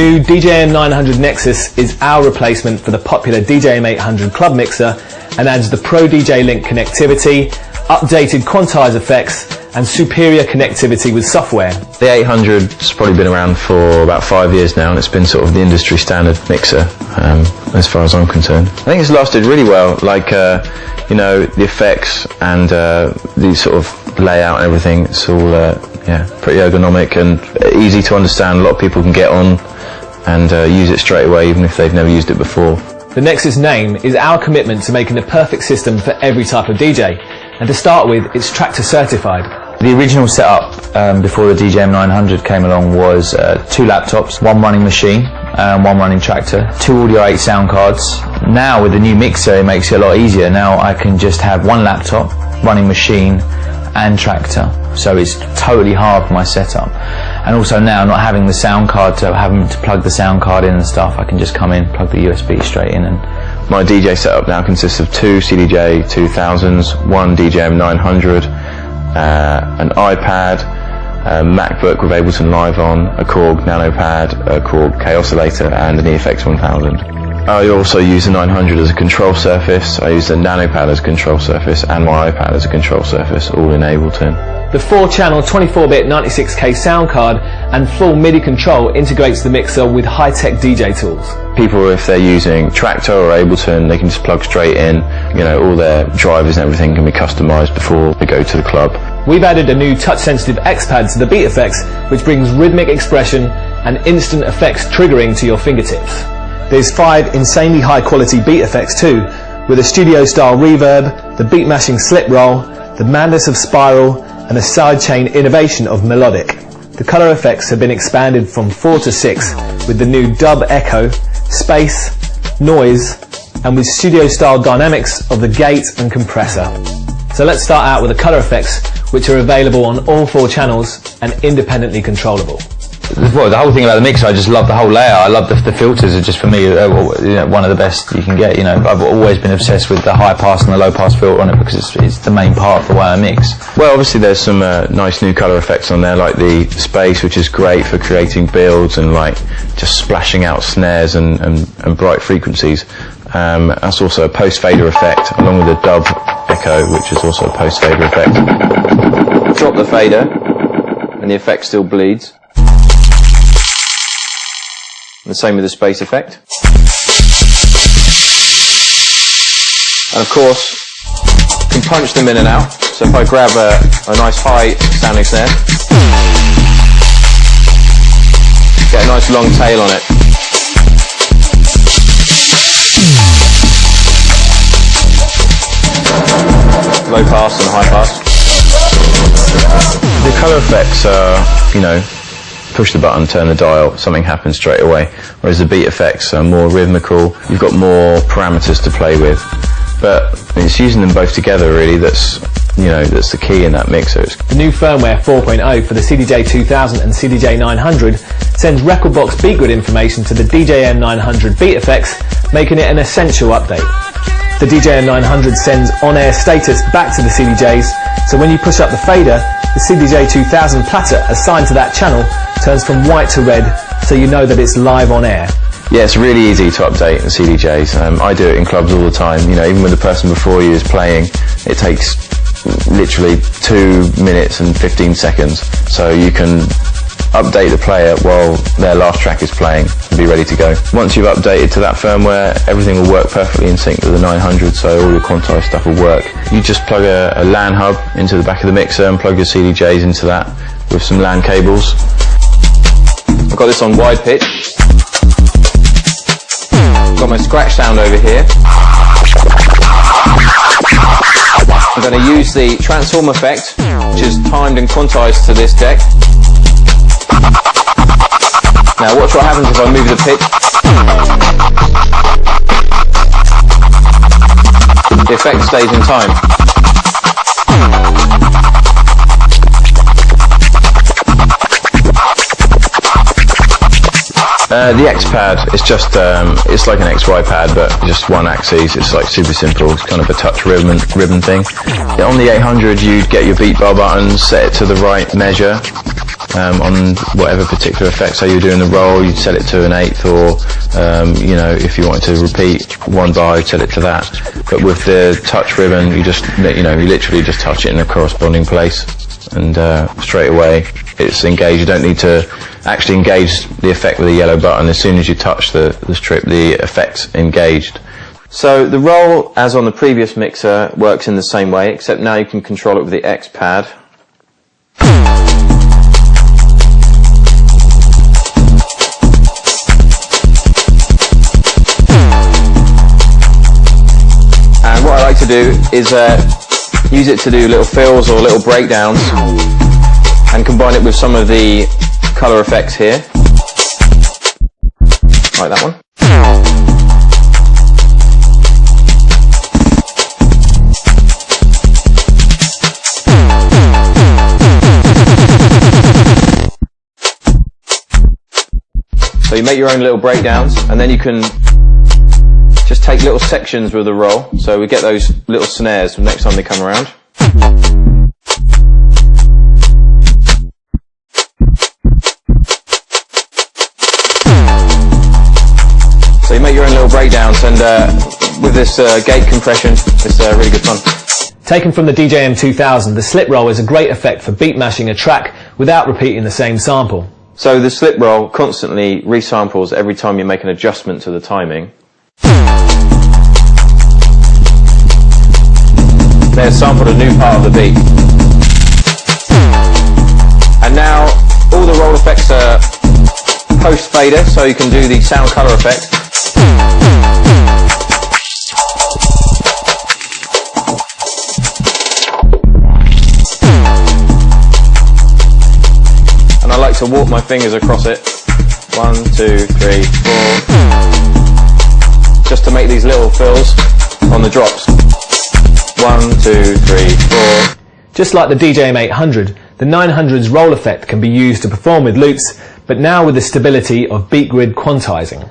new DJM900 Nexus is our replacement for the popular DJM800 club mixer and adds the Pro DJ Link connectivity, updated quantized effects and superior connectivity with software. The 800's probably been around for about 5 years now, and it's been sort of the industry standard mixer as far as I'm concerned. I think it's lasted really well, like you know, the effects and the sort of layout and everything. It's all pretty ergonomic and easy to understand. A lot of people can get on and use it straight away, even if they've never used it before. The Nexus name is our commitment to making the perfect system for every type of DJ, and to start with, it's Tractor certified. The original setup before the DJM900 came along was 2 laptops, 1 running machine and 1 running Tractor, 2 Audio 8 sound cards. Now with the new mixer it makes it a lot easier. Now I can just have 1 laptop, running machine and Tractor, so it's totally hard for my setup. And also now not having the sound card, so having to plug the sound card in and stuff, I can just come in, plug the USB straight in. And my DJ setup now consists of 2 CDJ2000s, 1 DJM900, an iPad, a MacBook with Ableton Live on, a Korg Nano Pad, a Korg K oscillator and an EFX 1000. I also use the 900 as a control surface, I use the Nano Pad as a control surface and my iPad as a control surface, all in Ableton. The 4-channel 24-bit 96K sound card and full MIDI control integrates the mixer with high-tech DJ tools. People, if they're using Tractor or Ableton, they can just plug straight in. You know, all their drivers and everything can be customized before they go to the club. We've added a new touch-sensitive X-Pad to the beat effects, which brings rhythmic expression and instant effects triggering to your fingertips. There's 5 insanely high-quality beat effects too, with a studio-style reverb, the beat-mashing slip roll, the madness of spiral, and a sidechain innovation of melodic. The colour effects have been expanded from 4 to 6 with the new dub echo, space, noise, and with studio-style dynamics of the gate and compressor. So let's start out with the colour effects, which are available on all 4 channels and independently controllable. Well, the whole thing about the mixer, I just love the whole layout. I love the filters are just, for me, one of the best you can get. You know, I've always been obsessed with the high pass and the low pass filter on it because it's the main part of the way I mix. Well, obviously there's some nice new colour effects on there, like the space, which is great for creating builds and like just splashing out snares and bright frequencies. That's also a post-fader effect, along with the dub echo, which is also a post-fader effect. Drop the fader, and the effect still bleeds. The same with the space effect. And of course, you can punch them in and out. So if I grab a nice high sounding snare, get a nice long tail on it. Low pass and high pass. The colour effects are, you know, push the button, turn the dial, something happens straight away. Whereas the beat effects are more rhythmical, you've got more parameters to play with. But it's using them both together really that's the key in that mixer. The new firmware 4.0 for the CDJ2000 and CDJ900 sends record box beat grid information to the DJM900 beat effects, making it an essential update. The DJM900 sends on-air status back to the CDJs, so when you push up the fader, the CDJ2000 platter assigned to that channel turns from white to red, so you know that it's live on air. Yeah, it's really easy to update the CDJs. I do it in clubs all the time. You know, even when the person before you is playing, it takes literally 2 minutes and 15 seconds. So you can update the player while their last track is playing and be ready to go. Once you've updated to that firmware, everything will work perfectly in sync with the 900, so all your quantized stuff will work. You just plug a LAN hub into the back of the mixer and plug your CDJs into that with some LAN cables. I've got this on wide pitch. Got my scratch sound over here. I'm going to use the transform effect, which is timed and quantized to this deck. Now watch what happens if I move the pitch. The effect stays in time. The X-Pad is just, it's like an XY pad, but just one axis. It's like super simple. It's kind of a touch ribbon thing. On the 800, you'd get your beat bar buttons, set it to the right measure on whatever particular effect. So you're doing the roll, you'd set it to an eighth, or you know, if you wanted to repeat one bar, you'd set it to that. But with the touch ribbon, you just, you know, you literally just touch it in a corresponding place, and straight away it's engaged. You don't need to actually engage the effect with a yellow button. As soon as you touch the strip, the effect's engaged. So the roll, as on the previous mixer, works in the same way, except now you can control it with the X pad. And what I like to do is use it to do little fills or little breakdowns, and combine it with some of the colour effects here, like that one. So you make your own little breakdowns, and then you can just take little sections with the roll, so we get those little snares next time they come around. So you make your own little breakdowns, and with this gate compression, it's really good fun. Taken from the DJM900, the slip roll is a great effect for beat mashing a track without repeating the same sample. So the slip roll constantly resamples every time you make an adjustment to the timing. They've sampled a new part of the beat. And now all the roll effects are post fader, so you can do the sound colour effect. And I like to walk my fingers across it. 1, 2, 3, 4. Just to make these little fills on the drops. 1, 2, 3, 4. Just like the DJM900, the 900's roll effect can be used to perform with loops, but now with the stability of beat grid quantizing.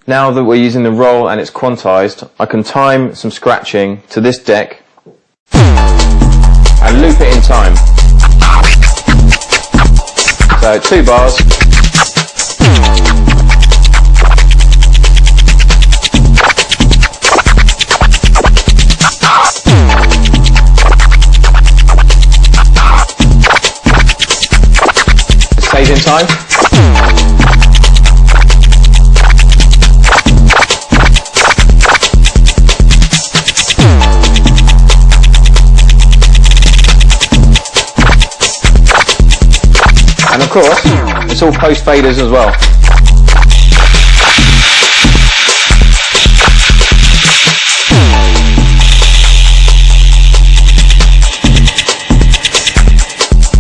Now that we're using the roll and it's quantized, I can time some scratching to this deck and loop it in time. So 2 bars. It stays in time. And of course, it's all post faders as well.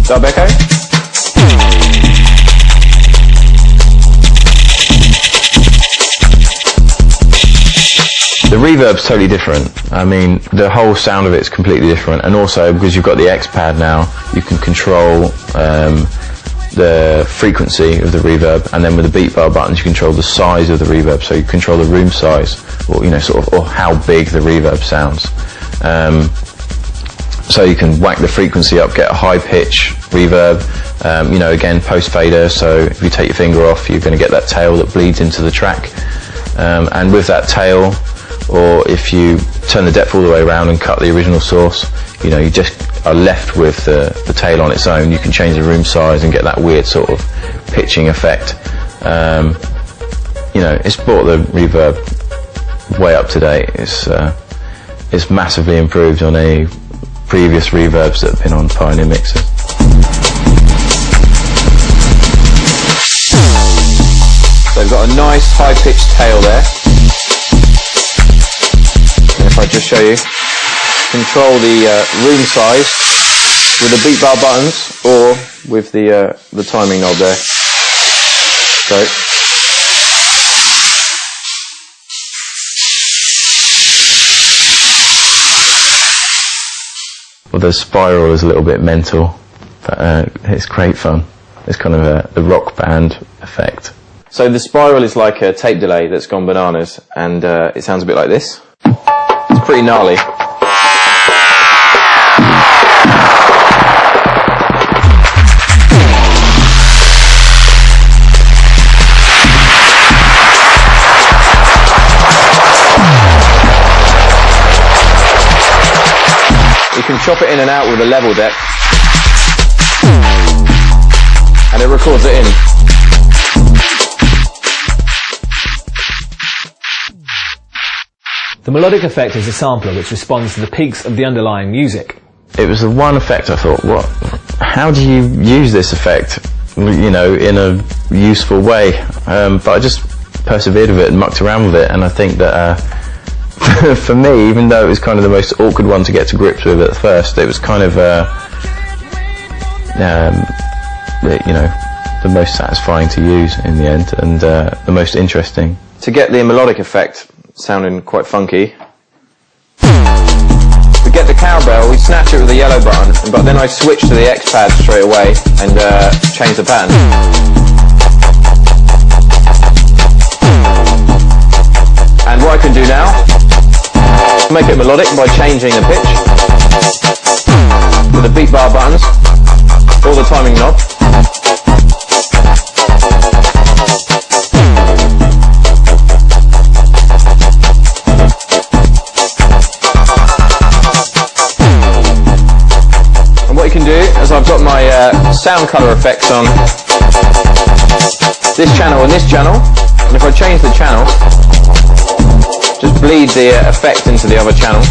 Dub echo. The reverb's totally different. I mean, the whole sound of it's completely different, and also because you've got the X pad now, you can control the frequency of the reverb, and then with the beat bar buttons you control the size of the reverb, so you control the room size, or, you know, sort of, or how big the reverb sounds. So you can whack the frequency up, get a high pitch reverb, you know, again post fader, so if you take your finger off you're going to get that tail that bleeds into the track, and with that tail, or if you turn the depth all the way around and cut the original source, you know, you just are left with the tail on its own. You can change the room size and get that weird sort of pitching effect. You know, it's brought the reverb way up to date. It's massively improved on any previous reverbs that have been on Pioneer mixers. So we've got a nice high-pitched tail there. And if I just show you, control the room size with the beat bar buttons or with the timing knob there. So well, the spiral is a little bit mental, but it's great fun. It's kind of the rock band effect. So the spiral is like a tape delay that's gone bananas, and it sounds a bit like this. It's pretty gnarly. you can chop it in and out with a level deck, and it records it in. The melodic effect is a sampler which responds to the peaks of the underlying music. It was the one effect I thought, what? How do you use this effect, you know, in a useful way? But I just persevered with it and mucked around with it, and I think that for me, even though it was kind of the most awkward one to get to grips with at first, it was kind of you know, the most satisfying to use in the end, and the most interesting. To get the melodic effect sounding quite funky, we get the cowbell, we snatch it with the yellow button, but then I switch to the X pad straight away and change the pattern. And what I can do now, make it melodic by changing the pitch with the beat bar buttons or the timing knob. And what you can do is I've got my sound color effects on this channel and this channel, and if I change the channel, just bleed the effect into the other channel.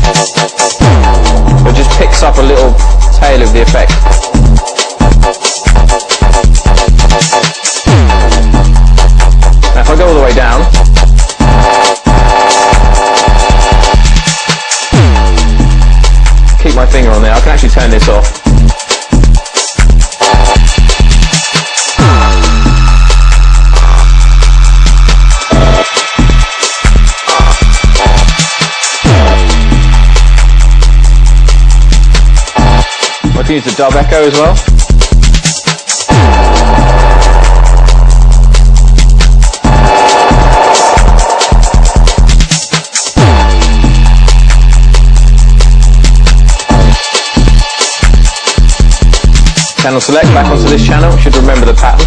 It just picks up a little tail of the effect. Now if I go all the way down, keep my finger on there, I can actually turn this off. I can use the dub echo as well. Channel select, back onto this channel, should remember the pattern.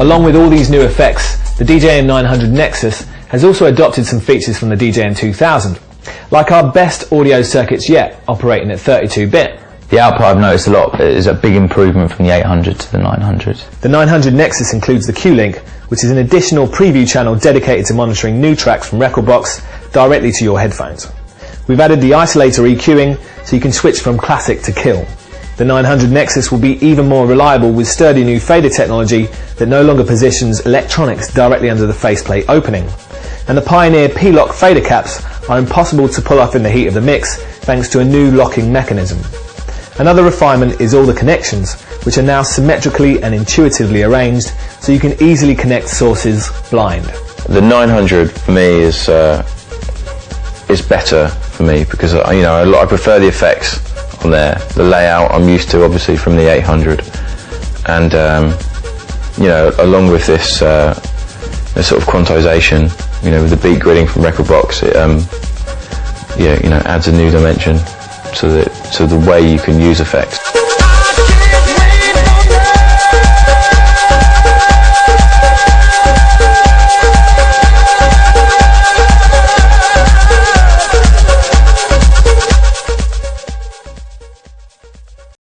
Along with all these new effects, the DJM900 Nexus has also adopted some features from the DJM2000, like our best audio circuits yet, operating at 32-bit. The output I've noticed a lot is a big improvement from the 800 to the 900. The 900 Nexus includes the Q-Link, which is an additional preview channel dedicated to monitoring new tracks from Rekordbox directly to your headphones. We've added the isolator EQing, so you can switch from classic to kill. The 900 Nexus will be even more reliable with sturdy new fader technology that no longer positions electronics directly under the faceplate opening. And the Pioneer P-Lock fader caps are impossible to pull off in the heat of the mix thanks to a new locking mechanism. Another refinement is all the connections, which are now symmetrically and intuitively arranged so you can easily connect sources blind. The 900 for me is better for me because you know, I prefer the effects on there. The layout I'm used to obviously from the 800, and you know, along with this sort of quantization, you know, with the beat gridding from Rekordbox, it yeah, you know, adds a new dimension to the way you can use effects.